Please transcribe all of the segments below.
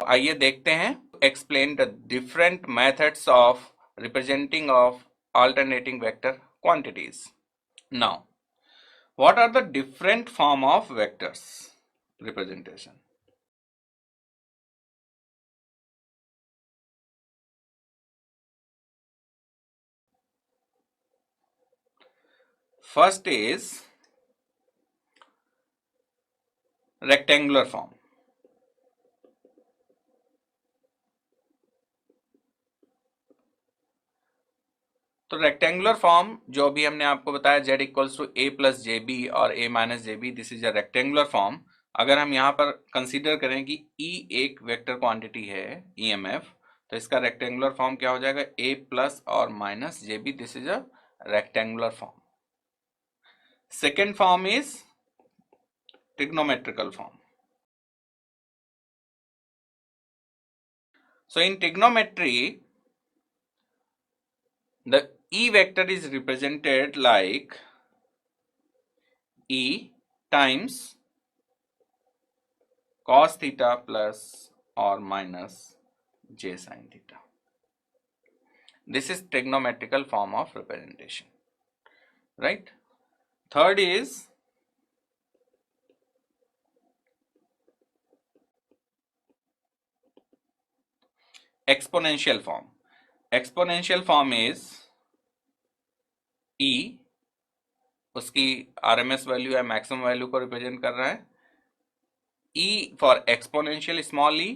आइए देखते हैं, explain the different methods of representing of alternating vector quantities. Now, what are the different form of vectors representation? First is rectangular form. तो rectangular form जो अभी हमने आपको बताया z equals to a plus J B और a minus J B, this is a rectangular form. अगर हम यहाँ पर कंसीडर करें कि E एक वेक्टर क्वांटिटी है EMF, तो इसका रेक्टेंगुलर फॉर्म क्या हो जाएगा, a प्लस और minus J B. This is a rectangular form. Second form is trigonometrical form. So in trigonometry, the E vector is represented like E times cos theta plus or minus j sin theta. This is trigonometrical form of representation, right? Third is exponential form. Exponential form is E, उसकी RMS value या maximum value को represent कर रहा है. E for exponential small e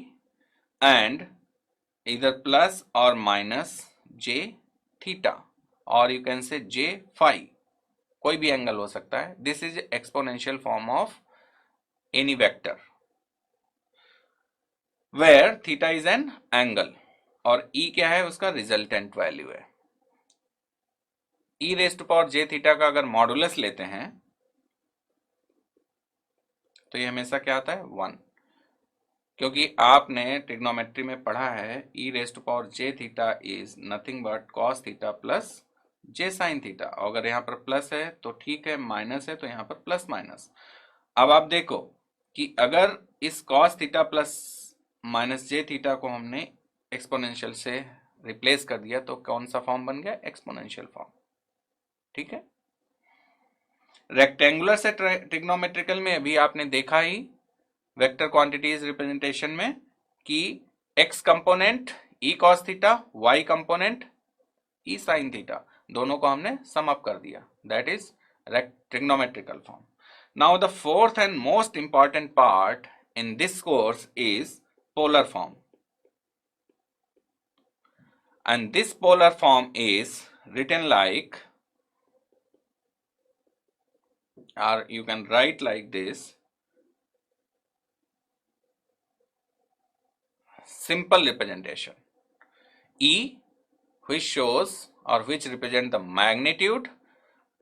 and either plus or minus j theta or you can say j phi, कोई भी angle हो सकता है. This is exponential form of any vector where theta is an angle और e क्या है, उसका resultant value है. e raise to power j theta का अगर मॉडुलस लेते हैं तो ये हमेशा क्या आता है, 1, क्योंकि आपने ट्रिग्नोमेट्री में पढ़ा है e raise to power j theta is nothing but cos theta plus j sin theta. अगर यहाँ पर प्लस है तो ठीक है, माइनस है तो यहाँ पर प्लस माइनस. अब आप देखो कि अगर इस cos theta plus minus j theta को हमने एक्सपोनेंशियल से रिप्लेस कर दिया तो कौन सा फॉर्म बन गया, एक्सपोनेंशियल फॉर्म. ठीक है. रेक्टेंगुलर से ट्रिग्नोमेट्रिकल में अभी आपने देखा ही वेक्टर क्वांटिटीज रिप्रेजेंटेशन में कि x component e cos theta, y component e sin theta, दोनों को हमने सम अप कर दिया. That is trigonometrical form. Now the fourth and most important part in this course is polar form. And this polar form is written like, or you can write like this, simple representation. E, which shows or which represent the magnitude,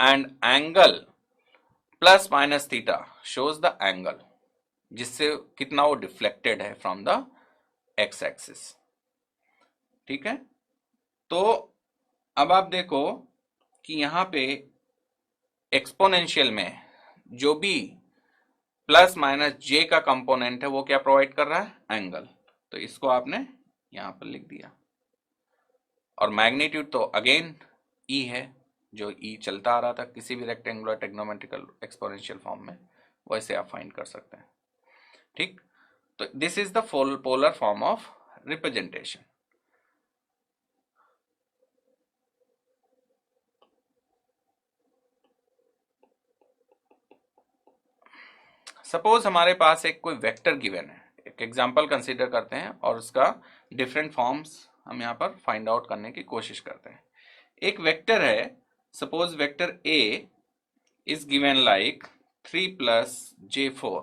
and angle plus minus theta shows the angle, जिससे कितना वो deflected है from the x axis. ठीक है. तो अब आप देखो कि यहाँ पे एक्सपोनेंशियल में जो भी प्लस माइनस जे का कंपोनेंट है वो क्या प्रोवाइड कर रहा है, एंगल. तो इसको आपने यहाँ पर लिख दिया. और मैग्नीट्यूड तो अगेन ई है, जो ई चलता आ रहा था किसी भी रेक्टेंगुलर ट्रिग्नोमेट्रिकल एक्सपोनेंशियल फॉर्म में, वैसे आप फाइंड कर सकते हैं. ठीक. तो this is the polar form of representation. Suppose हमारे पास एक कोई वेक्टर गिवन है, एक एग्जांपल कंसीडर करते हैं और उसका डिफरेंट फॉर्म्स हम यहाँ पर फाइंड आउट करने की कोशिश करते हैं. एक वेक्टर है, suppose vector A is given like 3 plus j4.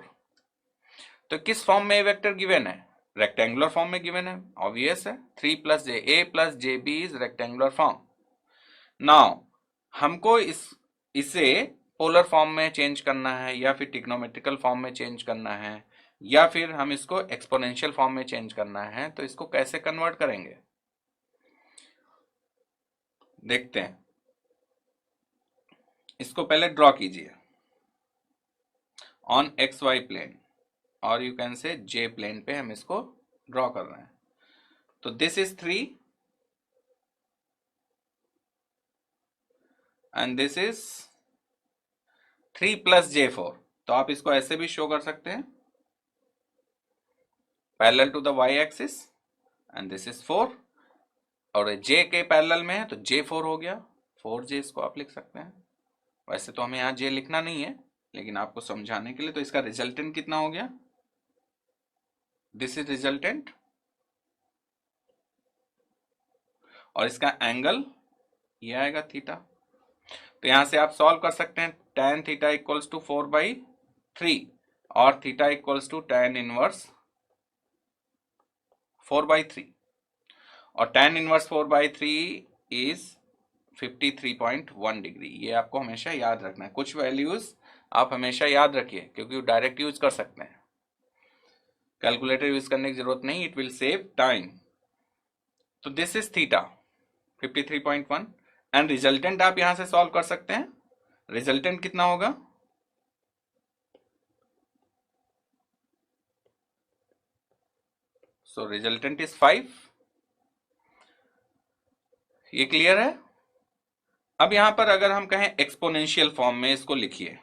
तो किस फॉर्म में वेक्टर गिवन है, रेक्टेंगुलर फॉर्म में गिवन है. ऑब्वियस है, 3 plus J A plus J B is rectangular form. Now हमको इसे पोलर फॉर्म में चेंज करना है या फिर ट्रिग्नोमेट्रिकल फॉर्म में चेंज करना है या फिर हम इसको एक्सपोनेंशियल फॉर्म में चेंज करना है. तो इसको कैसे कन्वर्ट करेंगे, देखते हैं. इसको पहले ड्रॉ कीजिए ऑन एक्स वाई प्लेन और you can say J plane पे हम इसको ड्रॉ कर रहे हैं। तो this is 3 and this is 3 plus J4। तो आप इसको ऐसे भी शो कर सकते हैं, parallel to the Y axis, and this is 4 और J के पैरेलल में है तो J4 हो गया, 4J इसको आप लिख सकते हैं। वैसे तो हमें यहाँ J लिखना नहीं है, लेकिन आपको समझाने के लिए। तो इसका रिजल्टेंट कितना हो गया, दिस इज रिजल्टेंट, और इसका एंगल ये आएगा थीटा। तो यहां से आप सॉल्व कर सकते हैं, tan थीटा इक्वल्स टू 4/3 और theta equals to tan inverse 4/3, और tan इनवर्स 4/3 इज 53.1 डिग्री। ये आपको हमेशा याद रखना है, कुछ वैल्यूज आप हमेशा याद रखिए क्योंकि डायरेक्ट यूज कर सकते हैं, कैलकुलेटर यूज करने की जरूरत नहीं, इट विल सेव टाइम। तो this is theta 53.1 and resultant आप यहां से सॉल्व कर सकते हैं। रिजल्टेंट कितना होगा, सो रिजल्टेंट इज 5। ये क्लियर है। अब यहां पर अगर हम कहें एक्सपोनेंशियल फॉर्म में इसको लिखिए,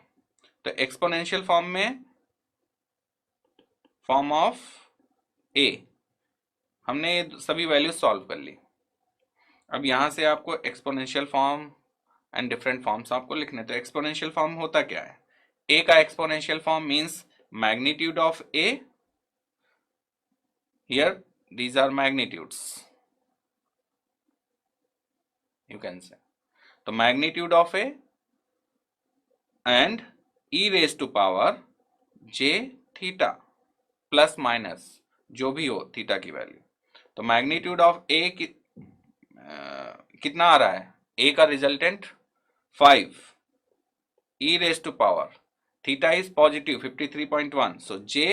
तो एक्सपोनेंशियल फॉर्म में फॉर्म ऑफ ए, हमने ये सभी वैल्यूज सॉल्व कर ली। अब यहां से आपको exponential form and different forms आपको लिखने। तो एक्सपोनेंशियल फॉर्म होता क्या है, ए का exponential form means magnitude of A, here these are magnitudes you can say। तो magnitude of a and e raised to power j theta plus minus जो भी हो थीटा की वैल्यू। तो मैग्नीट्यूड ऑफ ए कितना आ रहा है, ए का resultant 5, e raised to power theta is positive 53.1, so j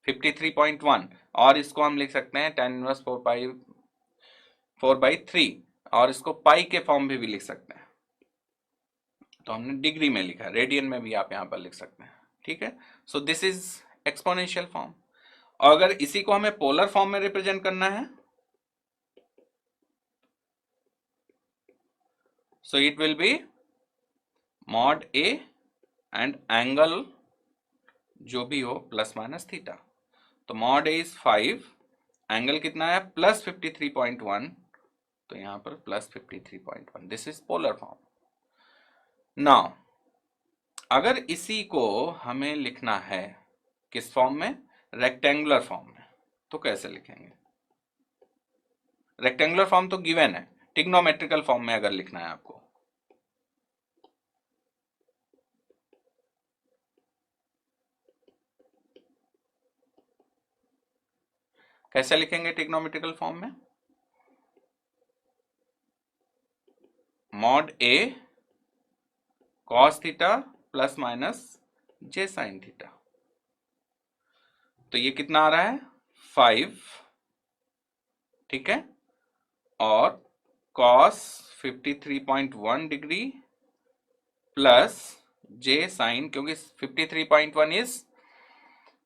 53.1, और इसको हम लिख सकते हैं tan इनवर्स 4/3, और इसको पाई के फॉर्म में भी लिख सकते हैं। तो हमने डिग्री में लिखा, रेडियन में भी आप यहां पर लिख सकते हैं, ठीक है। So this is exponential form. और अगर इसी को हमें पोलर फॉर्म में रिप्रेजेंट करना है, so it will be mod A and angle जो भी हो प्लस माइनस थीटा। तो मॉड ए इज 5, एंगल कितना है प्लस 53.1, तो यहां पर plus 53.1, this is polar form. Now अगर इसी को हमें लिखना है किस फॉर्म में, रेक्टेंगुलर फॉर्म में, तो कैसे लिखेंगे। रेक्टेंगुलर फॉर्म तो गिवन है, ट्रिग्नोमेट्रिकल फॉर्म में अगर लिखना है आपको, कैसे लिखेंगे ट्रिग्नोमेट्रिकल फॉर्म में, मॉड ए कॉस थीटा प्लस माइनस जे साइन थीटा। तो ये कितना आ रहा है 5, ठीक है, और cos 53.1 degree plus J sine, क्योंकि 53.1 इज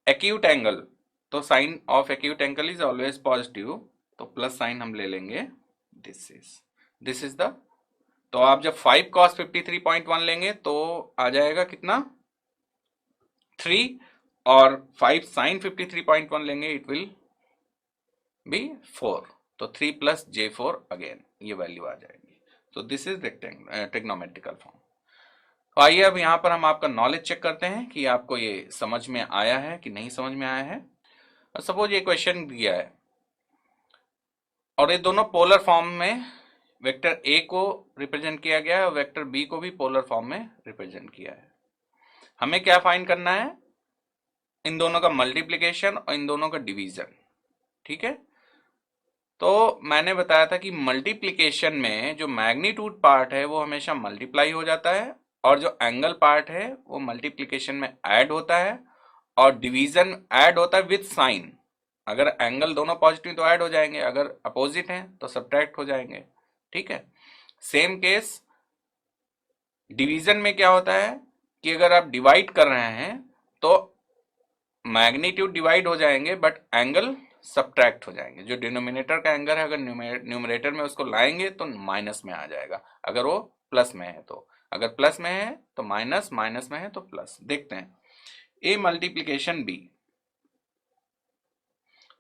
एक्यूट एंगल, तो sine of acute angle is always positive, तो प्लस साइन हम ले लेंगे, दिस इज द। तो आप जब 5 cos 53.1 लेंगे तो आ जाएगा कितना 3, और 5 sin 53.1 लेंगे इट विल बी 4, तो 3 प्लस J4 अगेन ये वैल्यू आ जाएगी। तो दिस इज ट्रिग्नोमेट्रिकल फॉर्म। तो आइए अब यहां पर हम आपका नॉलेज चेक करते हैं कि आपको ये समझ में आया है कि नहीं समझ में आया है। सपोज ये क्वेश्चन दिया है और ये दोनों पोलर फॉर्म में वेक्टर ए को रिप्रेजेंट किया गया है और वेक्टर बी को भी पोलर फॉर्म में रिप्रेजेंट किया है। हमें क्या फाइंड करना है, इन दोनों का मल्टीप्लिकेशन और इन दोनों का डिवीजन, ठीक है। तो मैंने बताया था कि मल्टीप्लिकेशन में जो मैग्नीट्यूड पार्ट है वो हमेशा मल्टीप्लाई हो जाता है, और जो एंगल पार्ट है वो मल्टीप्लिकेशन में ऐड होता है, और डिवीजन ऐड होता है विथ साइन। अगर एंगल दोनों पॉजिटिव तो ऐड हो जाएंगे, अगर अपोजिट हैं तो सब्ट्रैक्ट हो जाएंगे, ठीक है। सेम केस डिवीजन में क्या होता है कि अगर आप डिवाइड कर रहे हैं तो मैग्नीट्यूड डिवाइड हो जाएंगे बट एंगल सब्ट्रैक्ट हो जाएंगे। जो डिनोमिनेटर का एंगल है अगर न्यूमरेटर में उसको लाएंगे तो माइनस में आ जाएगा, अगर वो प्लस में है तो। अगर प्लस में है तो माइनस, माइनस में है तो प्लस। देखते हैं ए मल्टीप्लीकेशन बी,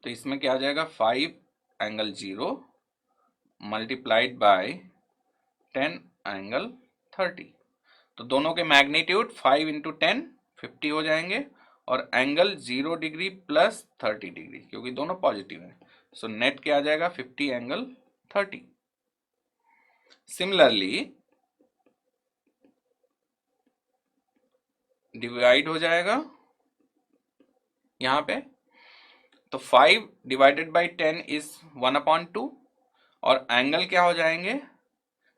तो इसमें क्या आ जाएगा 5 एंगल 0 मल्टीप्लाइड बाय 10 एंगल 30। तो दोनों के मैग्नीट्यूड 5 इंटू 10 50 हो जाएंगे और एंगल 0 डिग्री प्लस 30 डिग्री, क्योंकि दोनों पॉजिटिव है। सो नेट क्या आ जाएगा 50 एंगल 30। सिमिलरली डिवाइड हो जाएगा यहाँ पे, तो 5 डिवाइडेड बाई 10 इज 1/2 और एंगल क्या हो जाएंगे,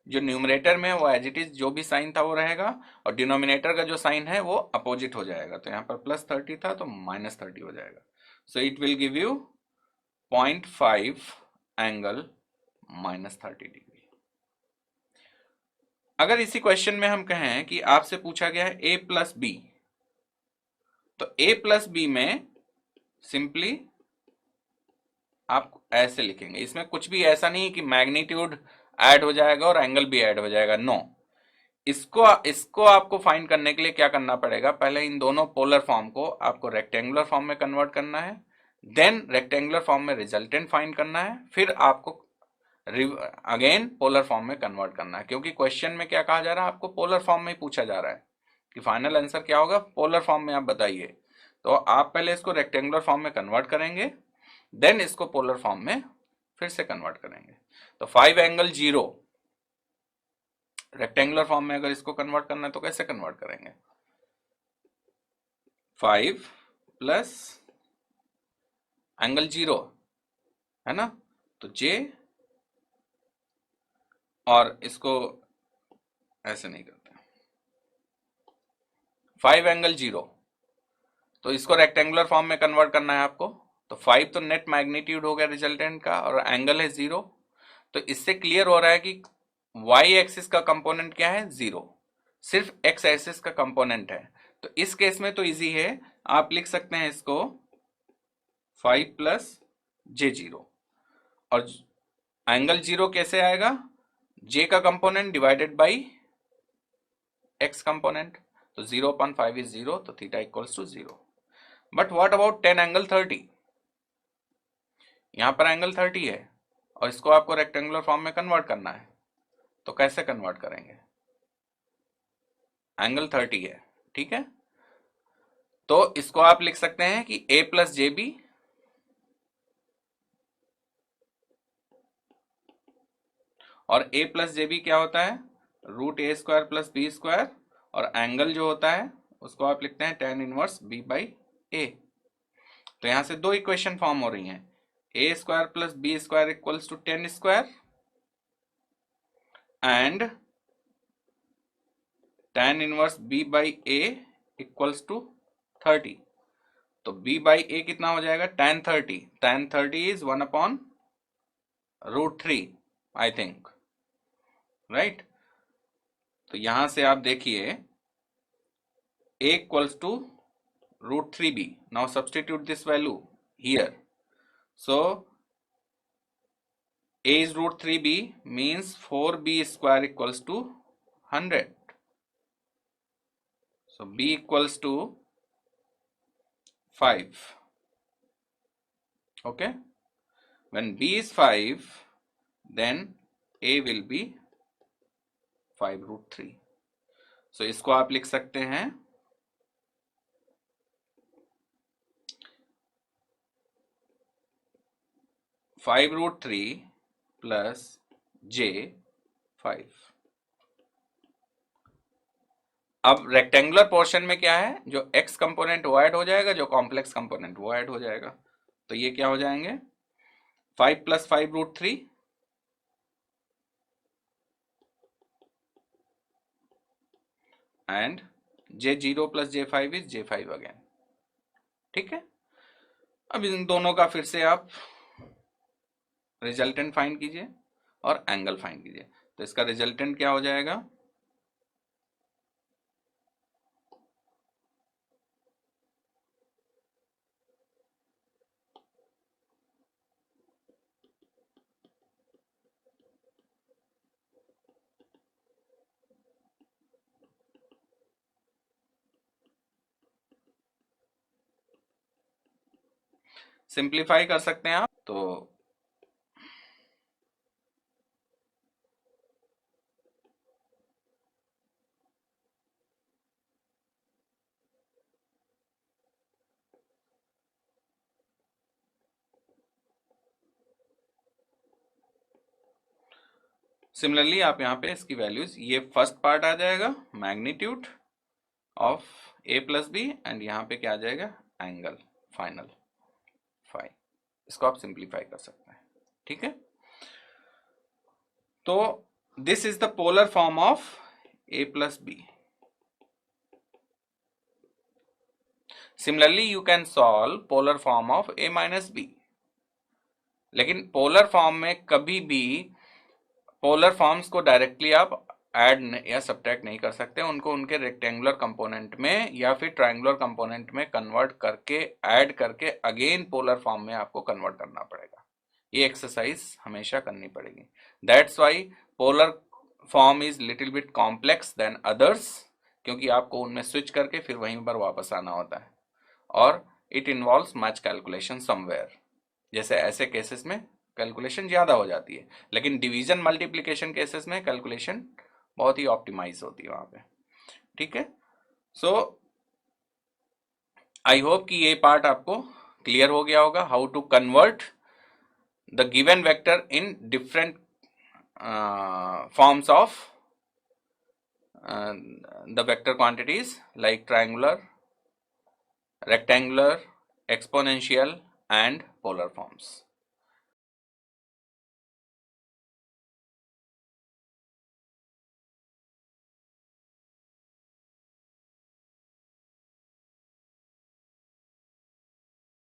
जो न्यूमरेटर में वो एज इट इज जो भी साइन था वो रहेगा और डिनोमिनेटर का जो साइन है वो अपोजिट हो जाएगा। तो यहाँ पर प्लस 30 था तो माइनस 30 हो जाएगा। So it will give you 0.5 angle minus 30 degree. अगर इसी क्वेश्चन में हम कहें कि आपसे पूछा गया है a प्लस बी, तो a प्लस बी में सिंपली आप ऐसे लिखेंगे। इसमें कुछ भी ऐसा नहीं कि मैग्नीट्यूड ऐड हो जाएगा और एंगल भी ऐड हो जाएगा, नो। इसको आपको फाइंड करने के लिए क्या करना पड़ेगा, पहले इन दोनों पोलर फॉर्म को आपको रेक्टेंगुलर फॉर्म में कन्वर्ट करना है, देन रेक्टेंगुलर फॉर्म में रिजल्टेंट फाइंड करना है, फिर आपको अगेन पोलर फॉर्म में कन्वर्ट करना है। क्योंकि क्वेश्चन में क्या कहा जा रहा है, आपको पोलर फॉर्म में ही पूछा जा रहा है कि फाइनल आंसर क्या होगा, पोलर फॉर्म में आप बताइए। तो आप पहले इसको रेक्टेंगुलर फॉर्म में कन्वर्ट करेंगे, देन इसको पोलर फॉर्म में फिर से कन्वर्ट करेंगे। तो 5 एंगल 0 रेक्टेंगुलर फॉर्म में अगर इसको कन्वर्ट करना है तो कैसे कन्वर्ट करेंगे, 5 प्लस एंगल 0 है ना, तो j, और इसको ऐसे नहीं करते, 5 एंगल 0, तो इसको रेक्टेंगुलर फॉर्म में कन्वर्ट करना है आपको। तो 5 तो नेट मैग्नीट्यूड हो गया रिजल्टेंट का और एंगल है 0। तो इससे क्लियर हो रहा है कि y एक्सिस का कंपोनेंट क्या है 0, सिर्फ x एक्सिस का कंपोनेंट है। तो इस केस में तो इजी है, आप लिख सकते हैं इसको 5 प्लस j0, और एंगल 0 कैसे आएगा, j का component divided by x component, तो 0/5 इज 0, तो theta equals to 0। But what about 10 angle 30, यहां पर एंगल 30 है और इसको आपको रेक्टेंगुलर फॉर्म में कन्वर्ट करना है, तो कैसे कन्वर्ट करेंगे, एंगल 30 है, ठीक है। तो इसको आप लिख सकते हैं कि a प्लस जे बी, और a प्लस जे बी क्या होता है, √a² प्लस b², और एंगल जो होता है उसको आप लिखते हैं tan inverse b by a। तो यहां से दो इक्वेशन फॉर्म हो रही हैं, a² plus b² equals to 10² and tan inverse b by a equals to 30। तो b बाई a कितना हो जाएगा, tan 30 is 1/√3 I think, right. तो यहां से आप देखिए a equals to √3b, now substitute this value here, so a is √3b means 4b² equals to 100, so b equals to 5, okay, when b is 5 then a will be 5√3, so इसको आप लिख सकते हैं 5√3 प्लस j5। अब rectangular portion में क्या है, जो x कंपोनेंट वो ऐड हो जाएगा, जो कॉम्प्लेक्स कंपोनेंट वो ऐड हो जाएगा। तो ये क्या हो जाएंगे 5 plus 5√3 and j0 plus j5 is j5 again, ठीक है। अब इन दोनों का फिर से आप रिजल्टेंट फाइंड कीजिए और एंगल फाइंड कीजिए। तो इसका रिजल्टेंट क्या हो जाएगा, सिंप्लीफाई कर सकते हैं आप। तो सिमिलरली आप यहाँ पे इसकी वैल्यूज, ये फर्स्ट पार्ट आ जाएगा magnitude of A plus B, and यहाँ पे क्या आ जाएगा, एंगल फाइनल फाई। इसको आप सिंप्लीफाई कर सकते हैं, ठीक है। तो this is the polar form of A plus B. Similarly you can solve polar form of A minus B, लेकिन पोलर फॉर्म में कभी भी पोलर फॉर्म्स को डायरेक्टली आप ऐड या सब्ट्रैक्ट नहीं कर सकते, उनको उनके रेक्टेंगुलर कंपोनेंट में या फिर ट्रायंगुलर कंपोनेंट में कन्वर्ट करके, ऐड करके अगेन पोलर फॉर्म में आपको कन्वर्ट करना पड़ेगा। ये एक्सरसाइज हमेशा करनी पड़ेगी। That's why polar form is little bit complex than others, क्योंकि आपको उनमें स्विच करके फिर वहीं पर वापस आना होता है, और it involves much calculation somewhere. जैसे ऐसे केसेस में कैलकुलेशन ज़्यादा हो जाती है, लेकिन डिवीजन मल्टीप्लिकेशन केसेस में कैलकुलेशन बहुत ही ऑप्टिमाइज होती है वहाँ पे, ठीक है। सो आई होप कि ये पार्ट आपको क्लियर हो गया होगा, how to convert the given vector in different forms of the vector quantities like triangular, rectangular, exponential and polar forms.